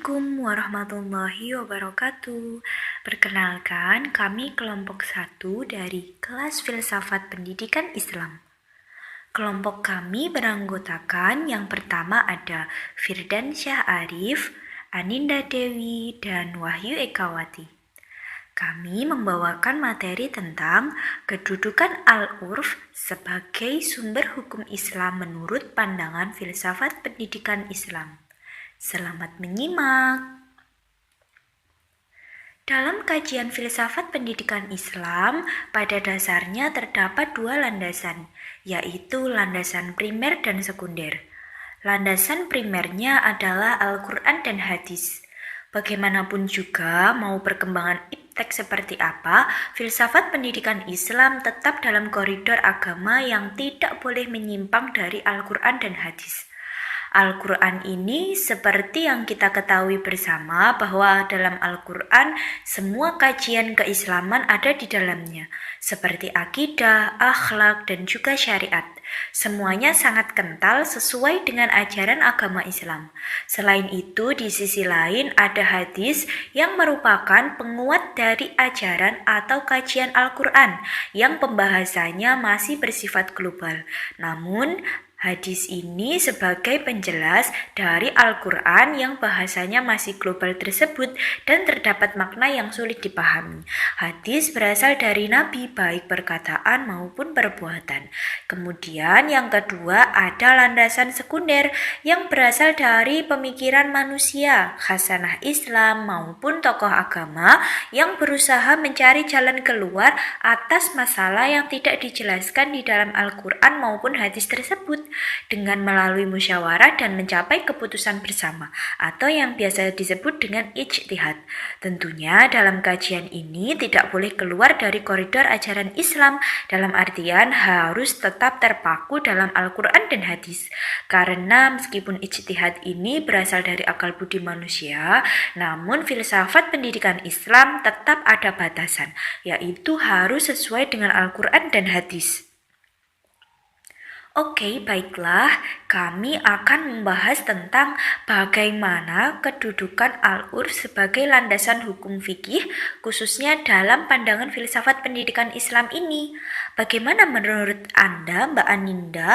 Assalamualaikum warahmatullahi wabarakatuh. Perkenalkan, kami kelompok 1 dari kelas Filsafat Pendidikan Islam. Kelompok kami beranggotakan yang pertama ada Firdansyah Arif, Aninda Dewi, dan Wahyu Ekawati. Kami membawakan materi tentang kedudukan al-urf sebagai sumber hukum Islam menurut pandangan filsafat pendidikan Islam. Selamat menyimak. Dalam kajian filsafat pendidikan Islam, pada dasarnya terdapat dua landasan, yaitu landasan primer dan sekunder. Landasan primernya adalah Al-Quran dan hadis. Bagaimanapun juga, mau perkembangan iptek seperti apa, filsafat pendidikan Islam tetap dalam koridor agama yang tidak boleh menyimpang dari Al-Quran dan hadis. Al-Quran ini seperti yang kita ketahui bersama bahwa dalam Al-Quran semua kajian keislaman ada di dalamnya, seperti akidah, akhlak, dan juga syariat. Semuanya sangat kental sesuai dengan ajaran agama Islam. Selain itu, di sisi lain ada hadis yang merupakan penguat dari ajaran atau kajian Al-Quran yang pembahasannya masih bersifat global. Namun, hadis ini sebagai penjelas dari Al-Quran yang bahasanya masih global tersebut dan terdapat makna yang sulit dipahami. Hadis berasal dari Nabi baik perkataan maupun perbuatan. Kemudian yang kedua ada landasan sekunder yang berasal dari pemikiran manusia, khasanah Islam maupun tokoh agama yang berusaha mencari jalan keluar atas masalah yang tidak dijelaskan di dalam Al-Quran maupun hadis tersebut dengan melalui musyawarah dan mencapai keputusan bersama atau yang biasa disebut dengan ijtihad. Tentunya dalam kajian ini tidak boleh keluar dari koridor ajaran Islam dalam artian harus tetap terpaku dalam Al-Quran dan hadis. Karena meskipun ijtihad ini berasal dari akal budi manusia, namun filsafat pendidikan Islam tetap ada batasan, yaitu harus sesuai dengan Al-Quran dan hadis. Oke, baiklah, kami akan membahas tentang bagaimana kedudukan al-urf sebagai landasan hukum fikih, khususnya dalam pandangan filsafat pendidikan Islam ini. Bagaimana menurut Anda, Mbak Aninda?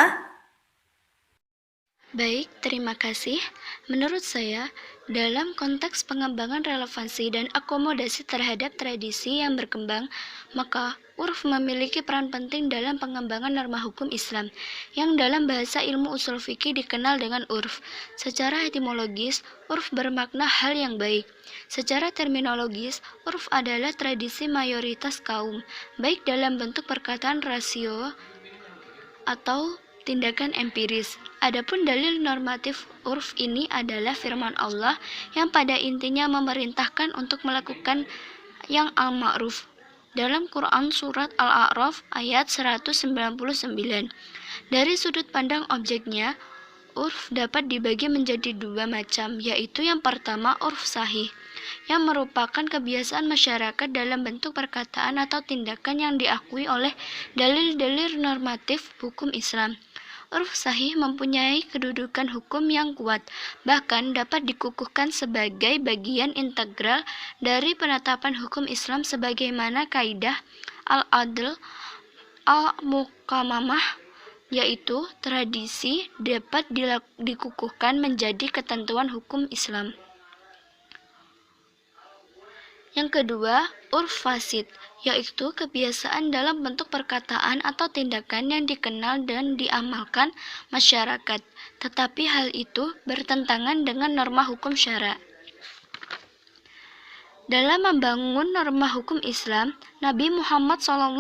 Baik, terima kasih. Menurut saya, dalam konteks pengembangan relevansi dan akomodasi terhadap tradisi yang berkembang, maka urf memiliki peran penting dalam pengembangan norma hukum Islam, yang dalam bahasa ilmu usul fikih dikenal dengan urf. Secara etimologis, urf bermakna hal yang baik. Secara terminologis, urf adalah tradisi mayoritas kaum, baik dalam bentuk perkataan rasio atau tindakan empiris. Adapun dalil normatif urf ini adalah firman Allah yang pada intinya memerintahkan untuk melakukan yang al-ma'ruf. Dalam Quran surat Al-A'raf ayat 199. Dari sudut pandang objeknya, urf dapat dibagi menjadi dua macam, yaitu yang pertama urf sahih, yang merupakan kebiasaan masyarakat dalam bentuk perkataan atau tindakan yang diakui oleh dalil-dalil normatif hukum Islam. Urf sahih mempunyai kedudukan hukum yang kuat, bahkan dapat dikukuhkan sebagai bagian integral dari penetapan hukum Islam sebagaimana kaidah al-adl al-mukamamah, yaitu tradisi dapat dikukuhkan menjadi ketentuan hukum Islam. Yang kedua, urf fasid, yaitu kebiasaan dalam bentuk perkataan atau tindakan yang dikenal dan diamalkan masyarakat, tetapi hal itu bertentangan dengan norma hukum syara. Dalam membangun norma hukum Islam, Nabi Muhammad SAW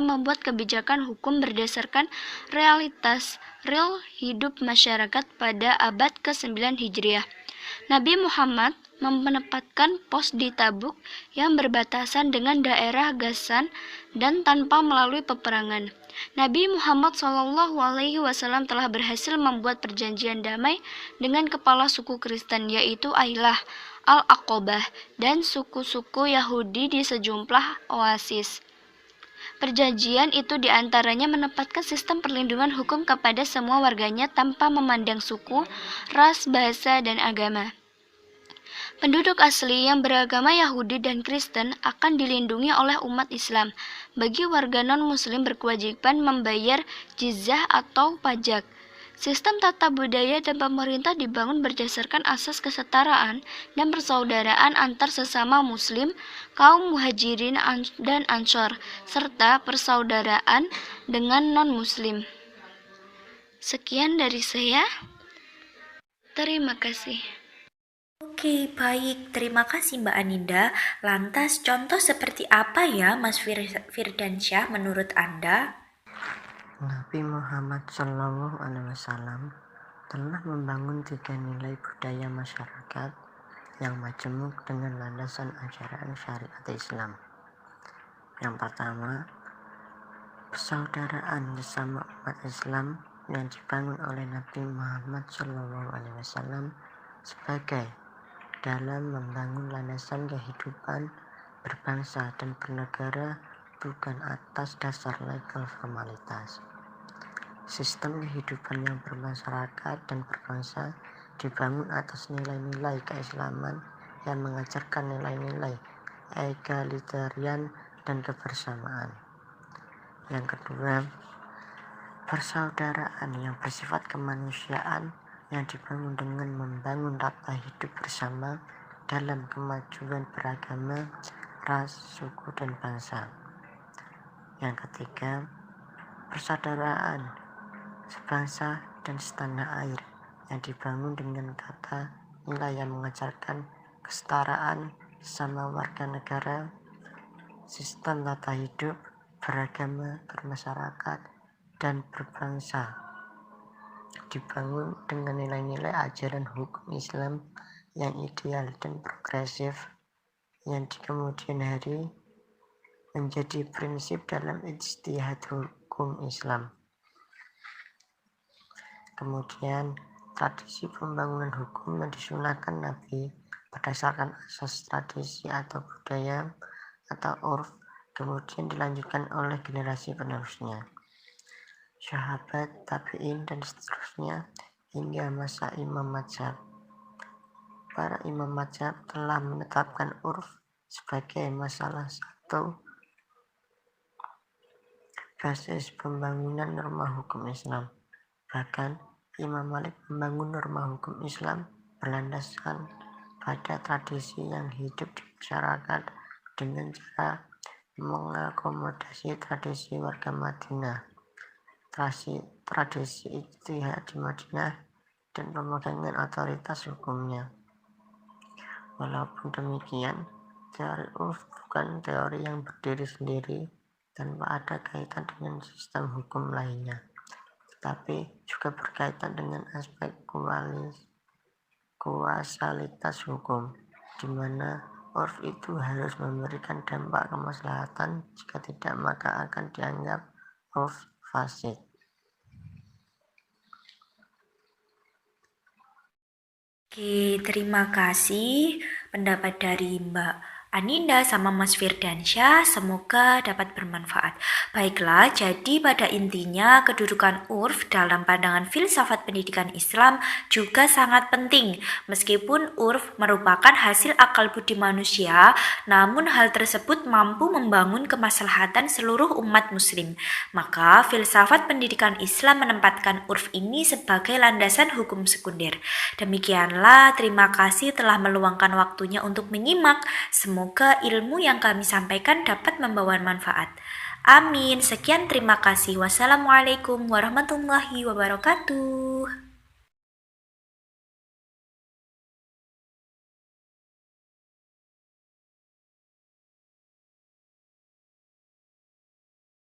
membuat kebijakan hukum berdasarkan realitas real hidup masyarakat pada abad ke-9 Hijriah. Nabi Muhammad menempatkan pos di Tabuk yang berbatasan dengan daerah Ghassan dan tanpa melalui peperangan. Nabi Muhammad SAW telah berhasil membuat perjanjian damai dengan kepala suku Kristen, yaitu Ailah, Al-Aqobah, dan suku-suku Yahudi di sejumlah oasis. Perjanjian itu diantaranya menempatkan sistem perlindungan hukum kepada semua warganya tanpa memandang suku, ras, bahasa, dan agama. Penduduk asli yang beragama Yahudi dan Kristen akan dilindungi oleh umat Islam. Bagi warga non-Muslim berkewajiban membayar jizyah atau pajak. Sistem tata budaya dan pemerintah dibangun berdasarkan asas kesetaraan dan persaudaraan antar sesama Muslim, kaum muhajirin dan ansor, serta persaudaraan dengan non-Muslim. Sekian dari saya. Terima kasih. Oke, baik. Terima kasih Mbak Aninda. Lantas, contoh seperti apa ya Mas Firdansyah menurut Anda? Nabi Muhammad SAW telah membangun 3 nilai budaya masyarakat yang majemuk dengan landasan ajaran syariat Islam. Yang pertama, persaudaraan bersama umat Islam yang dibangun oleh Nabi Muhammad SAW sebagai dalam membangun landasan kehidupan berbangsa dan bernegara bukan atas dasar legal formalitas. Sistem kehidupan yang bermasyarakat dan berbangsa dibangun atas nilai-nilai keislaman yang mengajarkan nilai-nilai egalitarian dan kebersamaan. Yang kedua, persaudaraan yang bersifat kemanusiaan yang dibangun dengan membangun tata hidup bersama dalam kemajuan beragama, ras, suku, dan bangsa. Yang ketiga, persaudaraan sebangsa dan setanah air yang dibangun dengan tata nilai yang mengajarkan kesetaraan sesama warga negara, sistem tata hidup beragama, bermasyarakat, dan berbangsa dibangun dengan nilai-nilai ajaran hukum Islam yang ideal dan progresif yang di kemudian hari menjadi prinsip dalam ijtihad hukum Islam. Kemudian tradisi pembangunan hukum yang disunahkan Nabi berdasarkan asas tradisi atau budaya atau urf kemudian dilanjutkan oleh generasi penerusnya, sahabat, tabi'in, dan seterusnya hingga masa Imam Mazhab. Para Imam Mazhab telah menetapkan urf sebagai masalah satu basis pembangunan norma hukum Islam. Bahkan Imam Malik membangun norma hukum Islam berlandaskan pada tradisi yang hidup di masyarakat dengan cara mengakomodasi tradisi warga Madinah, tradisi ijtihad di Madinah, dan pemegangan otoritas hukumnya. Walaupun demikian, teori urf bukan teori yang berdiri sendiri tanpa ada kaitan dengan sistem hukum lainnya, tetapi juga berkaitan dengan aspek kuasalitas hukum, di mana urf itu harus memberikan dampak kemaslahatan, jika tidak maka akan dianggap urf fasid. Oke, terima kasih pendapat dari Mbak Aninda sama Mas Firdansyah, semoga dapat bermanfaat. Baiklah, jadi pada intinya kedudukan urf dalam pandangan filsafat pendidikan Islam juga sangat penting. Meskipun urf merupakan hasil akal budi manusia, namun hal tersebut mampu membangun kemaslahatan seluruh umat muslim. Maka filsafat pendidikan Islam menempatkan urf ini sebagai landasan hukum sekunder. Demikianlah, terima kasih telah meluangkan waktunya untuk menyimak. Semoga ilmu yang kami sampaikan dapat membawa manfaat. Amin. Sekian, terima kasih. Wassalamualaikum warahmatullahi wabarakatuh.